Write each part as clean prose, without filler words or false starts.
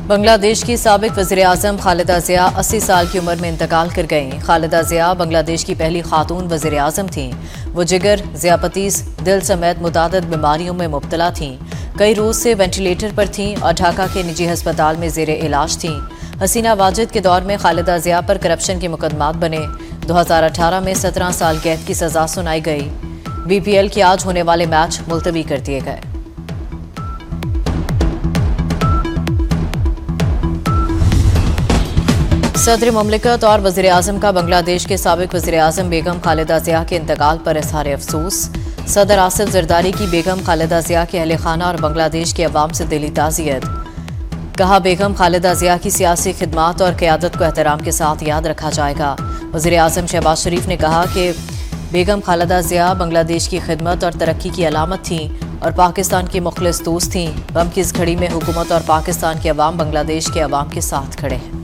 बांग्लादेश की साबिक वज़ीर-ए-आज़म खालिदा ज़िया 80 साल की उम्र में इंतकाल कर गईं। खालिदा ज़िया बांग्लादेश की पहली खातून वज़ीर-ए-आज़म थीं। वो जिगर, ज़ियापतीस, दिल समेत मुतादिद बीमारियों में मुब्तला थीं। कई रोज़ से वेंटिलेटर पर थीं और ढाका के निजी अस्पताल में ज़ेरे इलाज थीं। हसीना वाजिद के दौर में खालिदा ज़िया पर करप्शन के मुकदमात बने। 2018 में 17 साल कैद की सज़ा सुनाई गई। BPL के आज होने वाले मैच मुलतवी कर दिए गए। सदर मुमलिकत और वज़ीर-ए-आज़म का बांग्लादेश के साबिक वज़ीर-ए-आज़म बेगम खालिदा ज़िया के इंतकाल पर इज़हार अफसोस। सदर आसिफ ज़रदारी की बेगम खालिदा ज़िया के अहल खाना और बांग्लादेश के अवाम से दिली ताज़ियत। कहा, बेगम खालिदा ज़िया की सियासी खिदमात और क़यादत को एहतराम के साथ याद रखा जाएगा। वज़ीर-ए-आज़म शहबाज शरीफ ने कहा कि बेगम खालिदा ज़िया बांग्लादेश की खिदमत और तरक्की की अलामत थीं और पाकिस्तान की मुखलिस दोस्त थीं। गम की इस घड़ी में हुकूमत और पाकिस्तान के अवाम बांग्लादेश के अवाम के साथ खड़े हैं।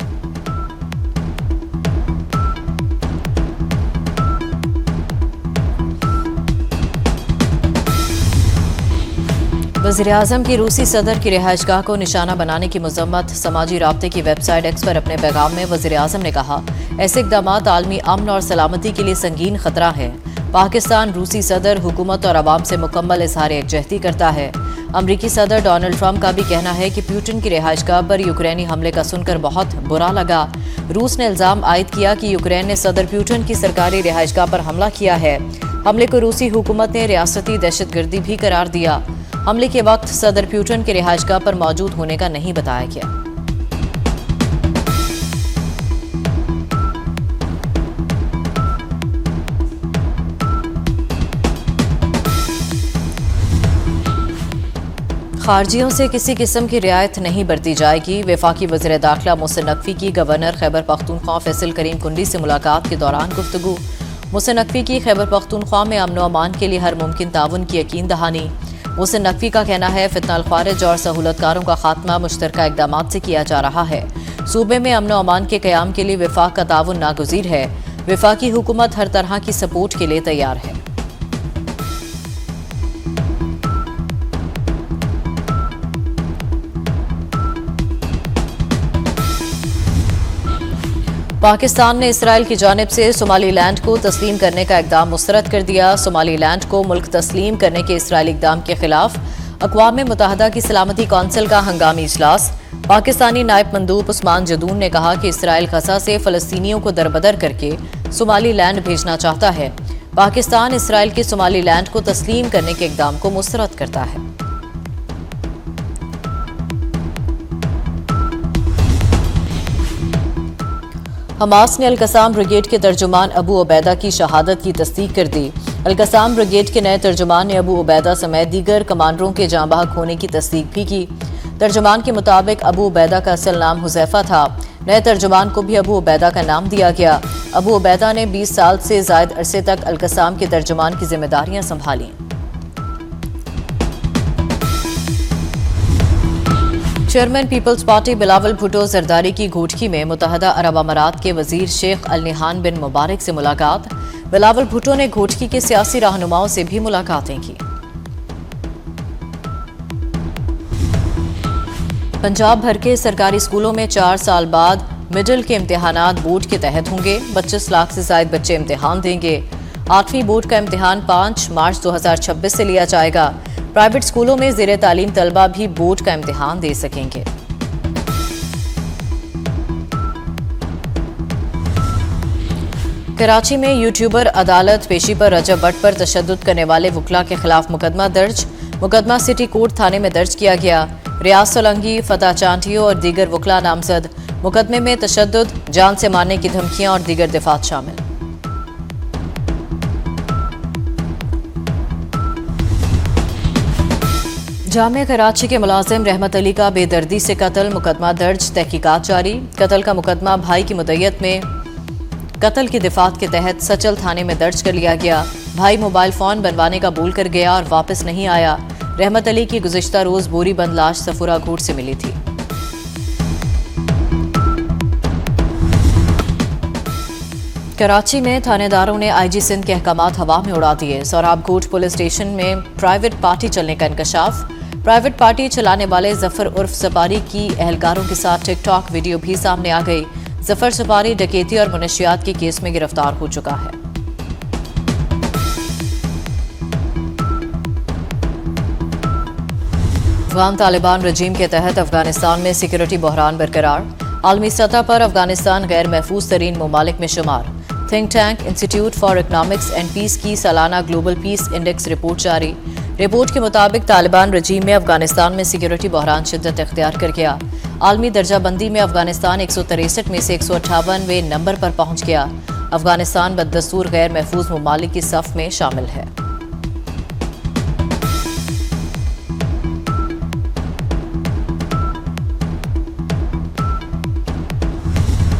वज़ीर-ए-आज़म की रूसी सदर की रिहाइशगाह को निशाना बनाने की मज़म्मत। समाजी राब्ते की वेबसाइट एक्स पर अपने पैगाम में वज़ीर-ए-आज़म ने कहा, ऐसे इक़दामात आलमी अमन और सलामती के लिए संगीन खतरा है। पाकिस्तान रूसी सदर हुकूमत और अवाम से मुकम्मल इज़हार यकजहती करता है। अमरीकी सदर डोनाल्ड ट्रंप का भी कहना है कि पुतिन की रिहाइशगाह पर यूक्रेनी हमले का सुनकर बहुत बुरा लगा। रूस ने इल्ज़ाम आयद किया कि यूक्रेन ने सदर पुतिन की सरकारी रिहाइशगाह पर हमला किया है। हमले को रूसी हुकूमत ने रियासती दहशतगर्दी भी करार दिया। हमले के वक्त सदर पुतिन के रिहाइशगाह पर मौजूद होने का नहीं बताया गया। खारजियों से किसी किस्म की रियायत नहीं बरती जाएगी। वफाकी वज़ीर दाखिला मोहसिन नकवी की गवर्नर खैबर पख्तूनख्वा फैसल करीम कुंडी से मुलाकात के दौरान गुफ्तगू। मोहसिन नकवी की खैबर पख्तूनख्वा में अमन व अमान के लिए हर मुमकिन ताउन की यकीन दहानी। मोहसिन नकवी का कहना है, फितनाल खारिज और सहूलतकारों का खात्मा मुश्तरका इक़दामात से किया जा रहा है। सूबे में अमन व अमान के क़याम के लिए वफाक का ताउन नागुज़ीर है। वफाकी हुकूमत हर तरह की सपोर्ट के लिए तैयार है। पाकिस्तान ने इसराइल की जानिब से सोमालीलैंड को तस्लीम करने का इक़दाम मुस्तरद कर दिया। सोमालीलैंड को मुल्क तस्लीम करने के इसराइली इक़दाम के खिलाफ अक़वाम मुत्तहिदा की सलामती कौंसिल का हंगामी इजलास। पाकिस्तानी नायब मंदूब उस्मान जदून ने कहा कि इसराइल गज़ा से फ़लस्तीनियों को दरबदर करके सोमालीलैंड भेजना चाहता है। पाकिस्तान इसराइल के सोमालीलैंड को तस्लीम करने के इक़दाम को मुस्तरद करता है। हमास ने अल-कसाम ब्रिगेड के तर्जुमान अबू उबैदा की शहादत की तस्दीक कर दी। अल-कसाम ब्रिगेड के नए तर्जुमान ने अबू उबैदा समेत दीगर कमांडरों के जाँ बहक होने की तस्दीक भी की। तर्जुमान के मुताबिक अबू उबैदा का असल नाम हुज़ैफा था। नए तर्जुमान को भी अबू उबैदा का नाम दिया गया। अबू उबैदा ने 20 साल से ज़ायद अरसे तक अल-कसाम के तर्जुमान की जिम्मेदारियां संभाली। Chairman Peoples Party Bilawal Bhutto Zardari की घोटकी में मुत्तहिदा अरब अमारात के वजीर शेख अल निहान बिन मुबारक से मुलाकात। बिलावल भुट्टो ने घोटकी के सियासी रहनुमाओं से भी मुलाकातें की। पंजाब भर के सरकारी स्कूलों में 4 साल बाद मिडिल के इम्तिहानात बोर्ड के तहत होंगे। 25 लाख से ज्यादा बच्चे इम्तिहान देंगे। 8वीं बोर्ड का इम्तिहान 5 मार्च 2026 से लिया जाएगा। प्राइवेट स्कूलों में ज़ेरे तालीम तलबा भी बोर्ड का इम्तिहान दे सकेंगे। कराची में यूट्यूबर अदालत पेशी पर रजब भट्ट पर तशद्दुद करने वाले वकला के खिलाफ मुकदमा दर्ज। मुकदमा सिटी कोर्ट थाने में दर्ज किया गया। रियाज सोलंकी, फतह चांटियो और दीगर वकला नामजद। मुकदमे में तशद्दुद, जान से मारने की धमकियां और दीगर दिफात शामिल। जामिया कराची के मुलाजिम रहमत अली का बेदर्दी से कत्ल। मुकदमा दर्ज, तहकीकात जारी। कत्ल का मुकदमा भाई की मुद्दत में कत्ल की दिफात के तहत सचल थाने में दर्ज कर लिया गया। भाई मोबाइल फ़ोन बनवाने का भूल कर गया और वापस नहीं आया। रहमत अली की गुज़िश्ता रोज़ बोरी बंद लाश सफूरा घूट से मिली थी। कराची में थानेदारों ने IG सिंध के अहकामात हवा में उड़ा दिए। सोहराब कोट पुलिस स्टेशन में प्राइवेट पार्टी चलने का इंकशाफ। प्राइवेट पार्टी चलाने वाले जफर उर्फ सपारी की एहलकारों के साथ टिकटॉक वीडियो भी सामने आ गई। जफर सपारी डकैती और मुनशियात के केस में गिरफ्तार हो चुका है। अफगान तालिबान रजीम के तहत अफगानिस्तान में सिक्योरिटी बहरान बरकरार। आलमी सतह पर अफगानिस्तान गैर महफूज तरीन ममालिक में शुमार। Think tank institute for economics and peace की सालाना ग्लोबल पीस इंडेक्स रिपोर्ट जारी। रिपोर्ट के मुताबिक तालिबान रजीम में अफगानिस्तान में सिक्योरिटी बहरान शिद्दत इख्तियार कर गया। आलमी दर्जाबंदी में अफगानिस्तान 163 में से 158वें नंबर पर पहुंच गया। अफगानिस्तान बदस्तूर गैर महफूज ममालिक की सफ में शामिल है।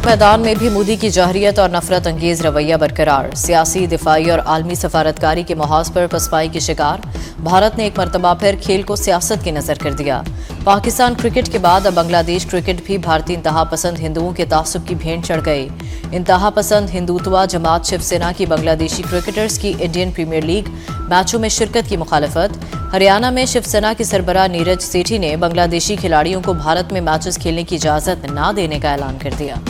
मैदान में भी मोदी की जहरियत और नफरत अंगेज रवैया बरकरार। सियासी, दिफाई और आलमी सफारतकारी के महाज पर पसपाई के शिकार। भारत ने एक मरतबा फिर खेल को सियासत की नजर कर दिया। पाकिस्तान क्रिकेट के बाद अब बांग्लादेश क्रिकेट भी भारतीय इंतहा पसंद हिंदुओं के तासुब की भेंट चढ़ गई। इंतहा पसंद हिंदुत्वा जमात शिवसेना की बांग्लादेशी क्रिकेटर्स की इंडियन प्रीमियर लीग मैचों में शिरकत की मुखालफत। हरियाणा में शिवसेना के सरबराह नीरज सेठी ने बांग्लादेशी खिलाड़ियों को भारत में मैचेस खेलने की इजाजत न देने का ऐलान कर दिया।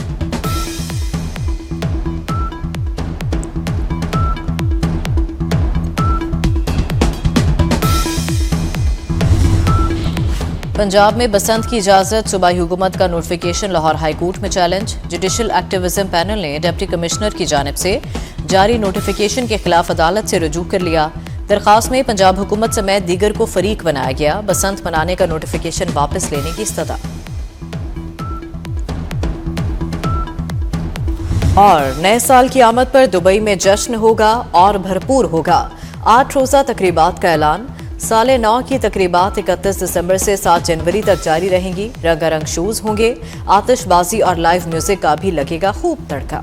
पंजाब में बसंत की इजाजत, सूबाई हुकूमत का नोटिफिकेशन लाहौर हाईकोर्ट में चैलेंज। जुडिशल एक्टिविज्म पैनल ने डिप्टी कमिश्नर की जानिब से जारी नोटिफिकेशन के खिलाफ अदालत से रुजू कर लिया। दरखास्त में पंजाब हुकूमत समेत दीगर को फरीक बनाया गया। बसंत मनाने का नोटिफिकेशन वापस लेने की इस्तदा। और नए साल की आमद पर दुबई में जश्न होगा और भरपूर होगा। 8 रोज़ा तकरीबात का ऐलान। साले 9 की तकरीबात 31 दिसंबर से 7 जनवरी तक जारी रहेंगी। रंगारंग शोज होंगे। आतिशबाजी और लाइव म्यूजिक का भी लगेगा खूब तड़का।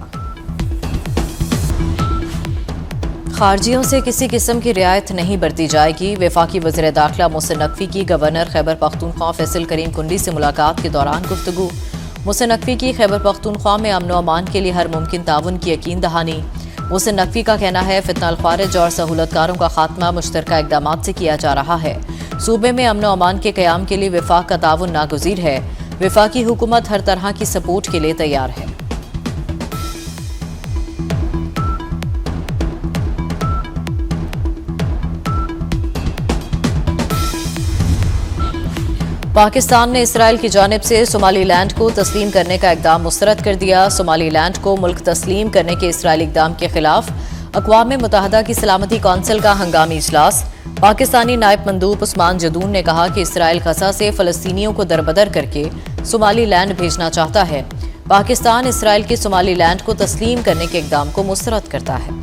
खारजियों से किसी किस्म की रियायत नहीं बरती जाएगी। वफाकी वज़ीर दाखिला मोहसिन नकवी की गवर्नर खैबर पख्तूनख्वा फैसल करीम कुंडी से मुलाकात के दौरान गुफ्तगू। मोहसिन नकवी की खैबर पख्तूनख्वा में अमन व अमान के लिए हर मुमकिन ताउन की यकीन दहानी। मोहसिन नकवी का कहना है फितनल ख्वारिज और सहूलतकारों का खात्मा मुश्तरका इकदामात से किया जा रहा है। सूबे में अमन व अमान के क़याम के लिए वफाक का ताउन नागुज़ीर है। वफाकी हुकूमत हर तरह की सपोर्ट के लिए तैयार है। पाकिस्तान ने इसराइल की जानिब से सोमालीलैंड को तस्लीम करने का इकदाम मुस्तरद कर दिया। सोमालीलैंड को मुल्क तस्लीम करने के इसराइली इकदाम के खिलाफ अक़वाम मुत्तहदा की सलामती कौंसिल का हंगामी इजलास। पाकिस्तानी नायब मंदूब उस्मान जदून ने कहा कि इसराइल गज़ा से फ़लस्तीनियों को दरबदर करके सोमालीलैंड भेजना चाहता है। पाकिस्तान इसराइल के सोमालीलैंड को तस्लीम करने के इकदाम को मुस्तरद करता है।